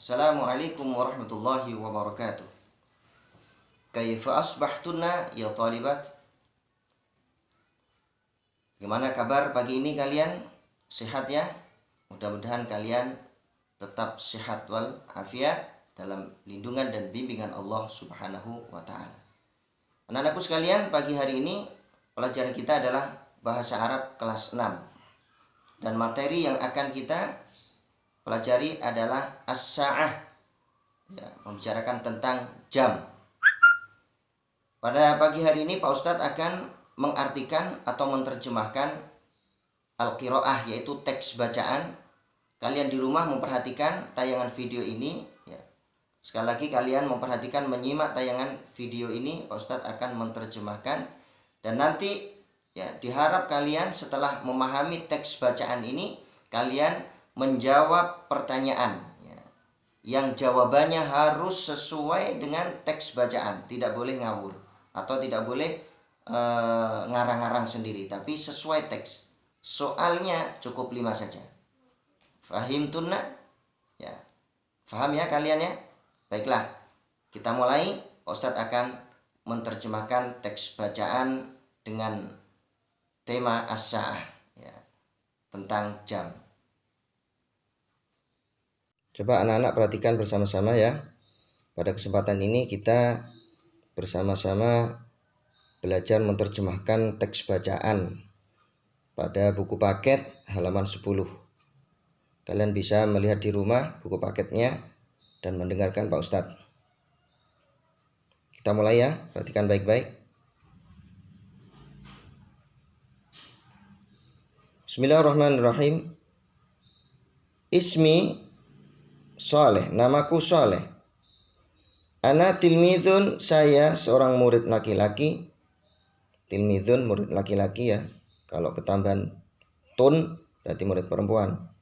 Assalamualaikum warahmatullahi wabarakatuh. Kaifa asbahtunna ya talibat? Gimana kabar pagi ini kalian? Sehat ya? Mudah-mudahan kalian tetap sehat wal afiat dalam lindungan dan bimbingan Allah Subhanahu wa taala. Anak-anakku sekalian, pagi hari ini pelajaran kita adalah bahasa Arab kelas 6. Dan materi yang akan kita pelajari adalah as-sa'ah, ya, membicarakan tentang jam. Pada pagi hari ini Pak Ustadz akan mengartikan atau menerjemahkan al-qiraah, yaitu teks bacaan. Kalian di rumah memperhatikan tayangan video ini, ya. Sekali lagi kalian memperhatikan, menyimak tayangan video ini. Pak Ustadz akan menerjemahkan, dan nanti ya diharap kalian setelah memahami teks bacaan ini, kalian menjawab pertanyaan, ya, yang jawabannya harus sesuai dengan teks bacaan. Tidak boleh ngawur atau tidak boleh ngarang-ngarang sendiri, tapi sesuai teks. Soalnya cukup 5 saja. Fahim tunna? Ya, faham ya kalian ya? Baiklah, kita mulai. Ustadz akan menerjemahkan teks bacaan dengan tema as-sa'ah, ya, tentang jam. Coba anak-anak perhatikan bersama-sama ya. Pada kesempatan ini kita bersama-sama belajar menerjemahkan teks bacaan pada buku paket halaman 10. Kalian bisa melihat di rumah buku paketnya dan mendengarkan Pak Ustadz. Kita mulai ya, perhatikan baik-baik. Bismillahirrahmanirrahim. Ismi Saleh, namaku Saleh. Ana tilmidun, saya seorang murid laki-laki. Tilmidun, murid laki-laki ya. Kalau ketambahan tun berarti murid perempuan.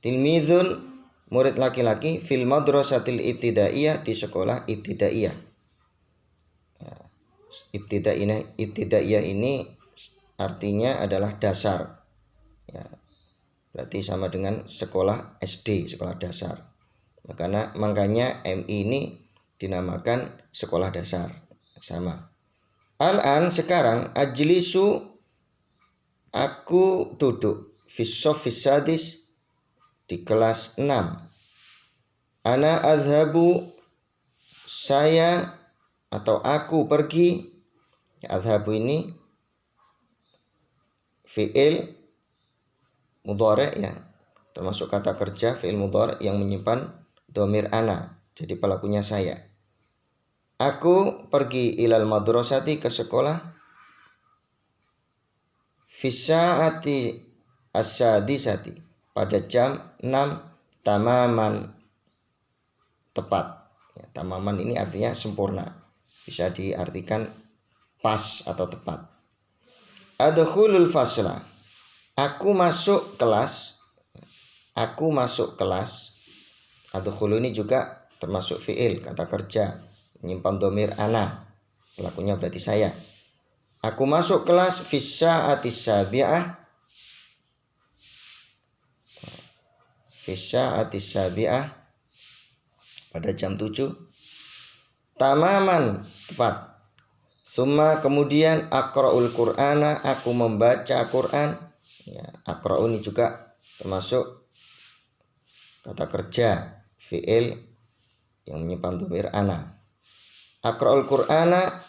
Tilmidun, murid laki-laki, fil madrasatil ibtidaiyah, di sekolah ibtidaiyah. Ibtidaiyah ini artinya adalah dasar, ya, berarti sama dengan sekolah SD, sekolah dasar. Makanya MI ini dinamakan sekolah dasar, sama. Al-an, sekarang, ajlisu, aku duduk, fis sadis, di kelas 6. Ana azhabu, saya atau aku pergi. Azhabu ini fi'il mudhari' ya, termasuk kata kerja fi'il mudhari' yang menyimpan dhamir ana, jadi pelakunya saya. Aku pergi ilal madrasati, ke sekolah, fisa'ati as-sadisati, pada jam 6 tamaman, tepat ya. Tamaman ini artinya sempurna, bisa diartikan pas atau tepat. Adkhulul fasla, aku masuk kelas. Aku masuk kelas. Adkhulu ini juga termasuk fi'il, kata kerja, menyimpan dhamir ana, pelakunya berarti saya. Aku masuk kelas fisa'atis sabi'ah, fisa'atis sabi'ah, pada jam 7 tamaman, tepat. Summa, kemudian, aqra'ul qur'ana, aku membaca Quran, ya. Aqra'u ini juga termasuk kata kerja fi'il yang menyimpan dhamir ana. Aqra'ul qur'ana,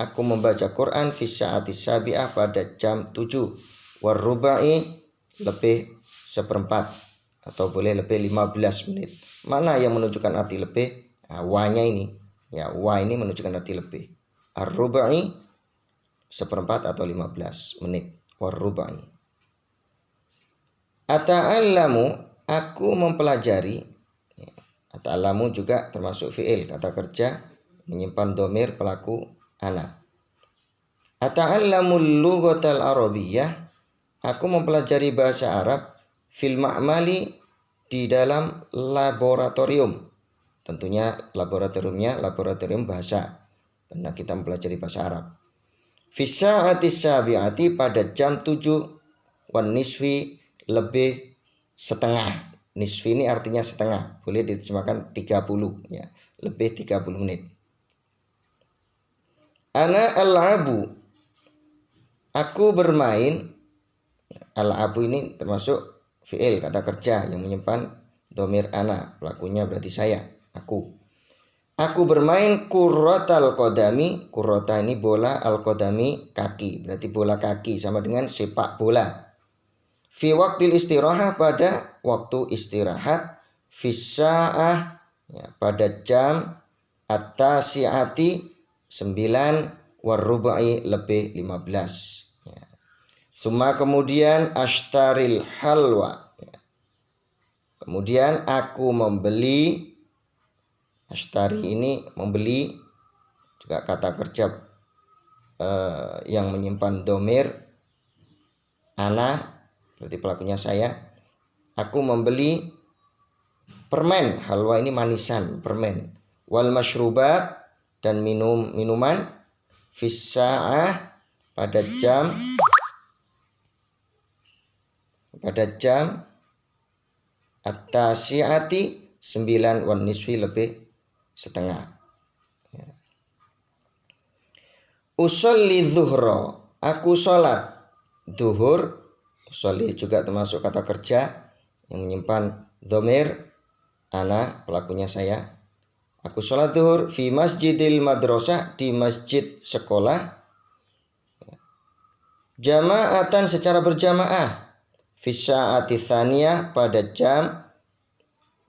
aku membaca Quran, fi sa'atis sabi'ah, pada jam 7. Warrubai, lebih seperempat, atau boleh lebih 15 menit. Mana yang menunjukkan arti lebih? Nah, wa-nya ini, ya, wa ini menunjukkan arti lebih. Ar-rubai, seperempat atau 15 menit. Warrubai. Ata'allamu, aku mempelajari. Ata'allamu juga termasuk fi'il, kata kerja, menyimpan dhamir pelaku ana. Ata'allamul lughatal arabiyyah, aku mempelajari bahasa Arab, fil ma'mali, di dalam laboratorium. Tentunya laboratoriumnya laboratorium bahasa, karena kita mempelajari bahasa Arab. Fisa'atis sabi'ati, pada jam 7, wan nisfi, lebih setengah, Nisfi ini artinya setengah, boleh diterjemahkan 30 ya, lebih 30 menit. Ana al-abu, aku bermain. Al-abu ini termasuk fi'il, kata kerja yang menyimpan dhamir ana, pelakunya berarti saya, aku. Aku bermain kurrotal kodami. Kurrota ini bola, al-kodami kaki, berarti bola kaki, sama dengan sepak bola. Fi waktil istirahah, pada waktu istirahat. Fisa'ah ya, pada jam at-tasi'ati 9 warrubai lebih 15 ya. Summa kemudian ashtaril halwa ya. Kemudian aku membeli. Ashtari ini membeli, juga kata kerja yang menyimpan domir ana, berarti pelakunya saya. Aku membeli permen, halwa ini manisan, permen. Wal masyrubat, dan minuman. Fisa'ah, pada jam at-tasi'ati 9 wan nisfi lebih setengah ya. Usolli zuhro, aku sholat duhur. Usolli juga termasuk kata kerja yang menyimpan dhamir ana, pelakunya saya. Aku sholat duhur fi masjidil madrasah, di masjid sekolah. Jama'atan, secara berjamaah. Fisa'ati thaniyah, pada jam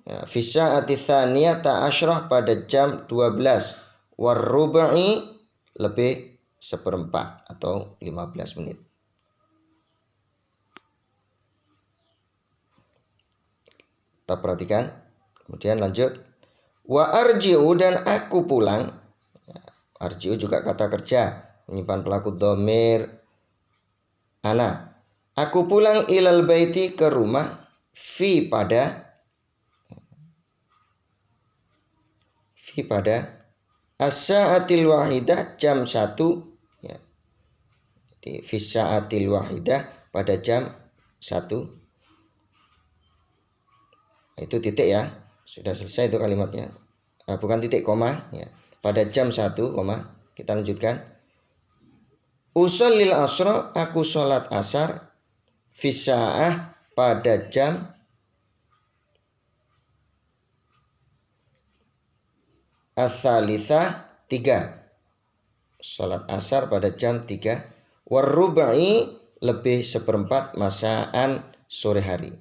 ya, fisa'ati thaniyah ta'asyrah, pada jam 12. Warrubai, lebih seperempat atau 15 menit. Kita perhatikan. Kemudian lanjut. Wa arji'u, dan aku pulang. Arji'u juga kata kerja menyimpan pelaku dhamir ana. Aku pulang ilal baiti, ke rumah. Fi pada as-sa'atil wahidah, jam 1 ya. Jadi fi sa'atil wahidah, pada jam 1. Itu titik ya, sudah selesai itu kalimatnya, bukan titik koma ya. Pada jam 1 koma. Kita lanjutkan. Usallil asra, aku sholat asar. Fisa'ah, pada jam as-salisah 3. Sholat asar pada jam 3. Warrubai, lebih seperempat masaan, sore hari.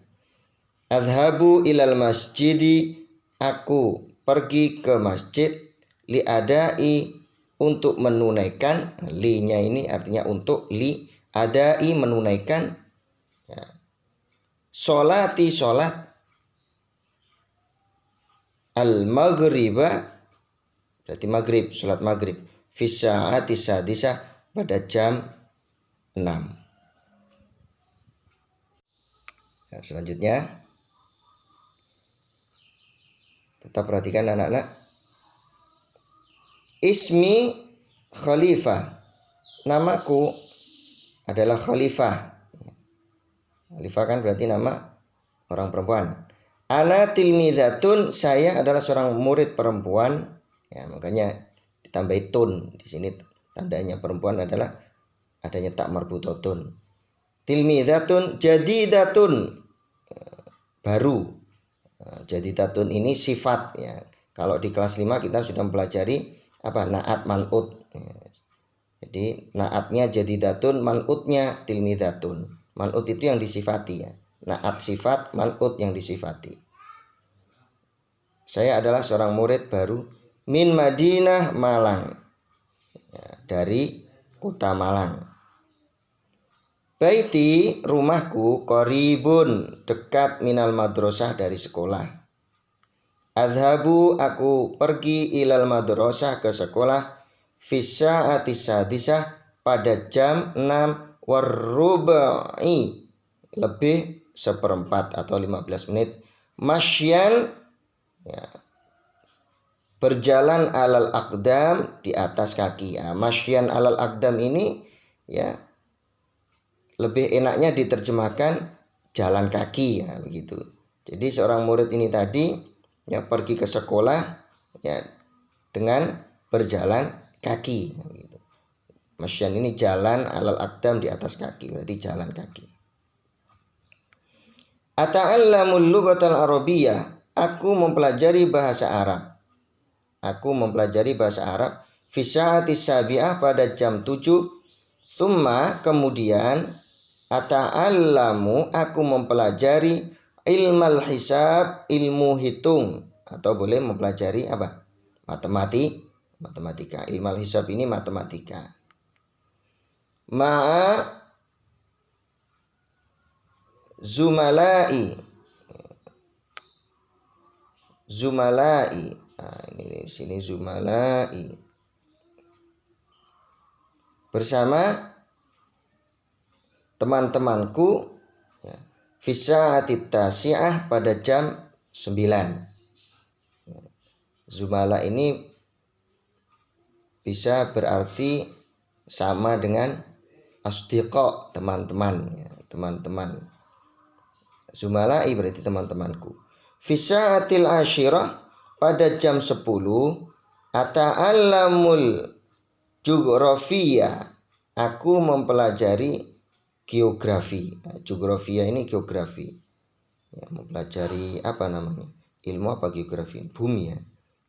Azhabu ilal masjidi, aku pergi ke masjid. Liadai, untuk menunaikan. Li-nya ini artinya untuk. Li adai, menunaikan ya. Sholati, sholat. Al-maghriba, berarti maghrib, sholat maghrib. Fisa'ati sadisah, pada jam 6 ya. Selanjutnya tetap perhatikan anak-anak. Ismi Khalifah, namaku adalah Khalifah. Khalifah kan berarti nama orang perempuan. Ana tilmizatun, saya adalah seorang murid perempuan ya, makanya ditambahi tun di sini, tandanya perempuan adalah adanya tak marbutotun. Tilmizatun jadidatun, baru. Jadidatun ini sifat ya. Kalau di kelas 5 kita sudah mempelajari apa, naat man'ut. Jadi naatnya jadidatun, man'utnya tilmizatun. Man'ut itu yang disifati ya. Naat sifat, man'ut yang disifati. Saya adalah seorang murid baru. Min Madinah, Malang ya, dari kota Malang. Baiti, rumahku. Qoribun, dekat. Minal madrasah, dari sekolah. Azhabu, aku pergi. Ilal madrasah, ke sekolah. Fisa'ati sadisah, pada jam 6. Warrubai, lebih seperempat atau 15 menit. Masyan ya, berjalan. Alal aqdam, di atas kaki ya. Masyan alal aqdam ini ya, lebih enaknya diterjemahkan jalan kaki ya, begitu. Jadi seorang murid ini tadi ya pergi ke sekolah ya dengan berjalan kaki gitu. Masyan ini jalan alal aqdam di atas kaki, berarti jalan kaki. Ata'allamul lughatal arabiyyah, aku mempelajari bahasa Arab. Aku mempelajari bahasa Arab fi sa'atis sabi'ah pada jam 7. Summa kemudian ata'allamu aku mempelajari ilmal hisab, ilmu hitung, atau boleh mempelajari apa? Matematika. Ilmal hisab ini matematika. Ma'a Zumalai. Nah, ini di sini Zumalai. Bersama teman-temanku ya, fisa'atit tasi'ah pada jam 9. Zumala ini bisa berarti sama dengan asdiqa, teman-teman ya, teman-teman. Zumalai berarti teman-temanku. Fisa'atil asyirah pada jam 10 ata'allamul jugrafiyah, aku mempelajari geografi. Nah, geografia ini geografi. Ya, mempelajari apa namanya? Ilmu apa geografi? Bumi ya.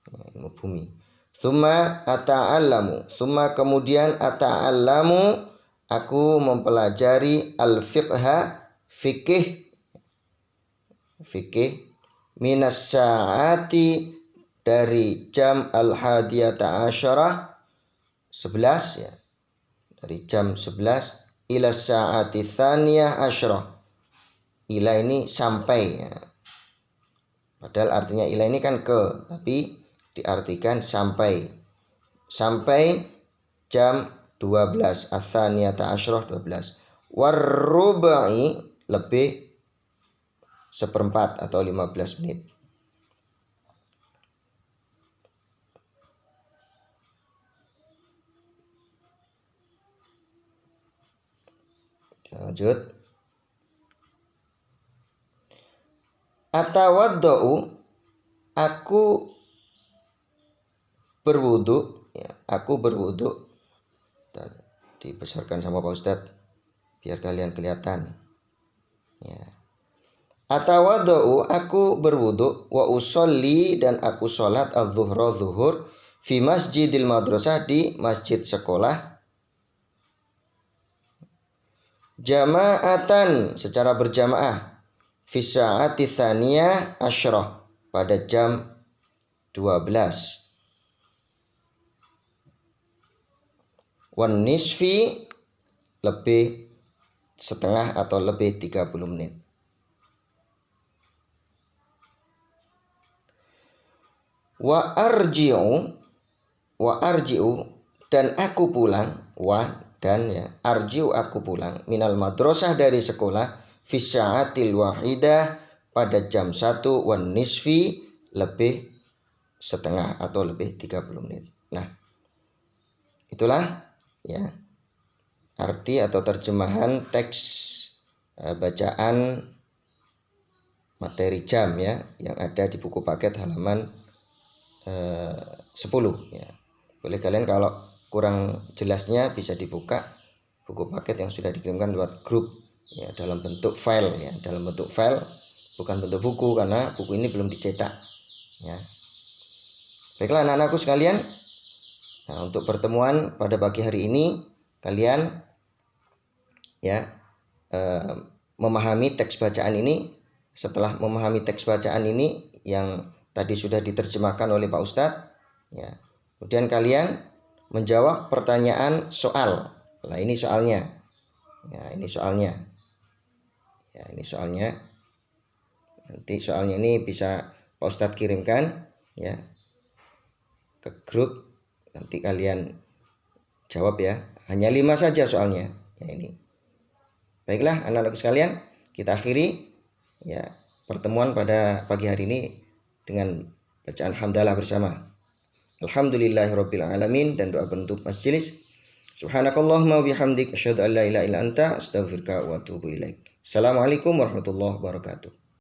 Ya, ilmu bumi. Summa ata'allamu. Summa kemudian ata'allamu, aku mempelajari al-fiqha, fikih. Fikih minas sa'ati dari jam al-hadiyata asyarah 11 ya. Dari jam 11 ila sa'ati tsaniyah asyarah. Ila ini sampai ya. Padahal artinya ila ini kan ke, tapi diartikan sampai. Sampai jam 12 ats-tsaniyata asyarah 12. Warrubai lebih seperempat atau 15 menit. Lanjut. Atawaddau, aku berwudu ya, aku berwudu. Dan dibesarkan sama Pak Ustadz biar kalian kelihatan. Ya. Atawaddau, aku berwudu wa usolli dan aku sholat az-zuhra zuhur fi masjidil madrasah di masjid sekolah. Jama'atan secara berjamaah fi sa'ati tsaniyah asyarah pada jam 12. Wan nisfi lebih setengah atau lebih 30 menit. Wa arji'u dan aku pulang, dan ya arji'u aku pulang minal madrasah dari sekolah fi sa'atil wahidah pada jam 1 wan nisfi lebih setengah atau lebih 30 menit. Nah, itulah ya arti atau terjemahan teks bacaan materi jam ya yang ada di buku paket halaman 10 ya. Boleh kalian kalau kurang jelasnya bisa dibuka buku paket yang sudah dikirimkan lewat grup ya, dalam bentuk file ya, dalam bentuk file bukan bentuk buku karena buku ini belum dicetak ya. Baiklah anak-anakku sekalian, nah, untuk pertemuan pada pagi hari ini kalian ya memahami teks bacaan ini. Setelah memahami teks bacaan ini yang tadi sudah diterjemahkan oleh Pak Ustadz ya, kemudian kalian menjawab pertanyaan soal. Nah, ini soalnya ya, ini soalnya ya, ini soalnya. Nanti soalnya ini bisa Pak Ustadz kirimkan ya ke grup, nanti kalian jawab ya. Hanya 5 saja soalnya ya ini. Baiklah anak-anak sekalian, kita akhiri ya pertemuan pada pagi hari ini dengan bacaan hamdalah bersama. Alhamdulillahirabbil alamin dan doa penutup majelis. Subhanakallahumma bihamdik asyhadu an la ilaha illa anta astaghfiruka wa atubu ilaik. Assalamualaikum warahmatullahi wabarakatuh.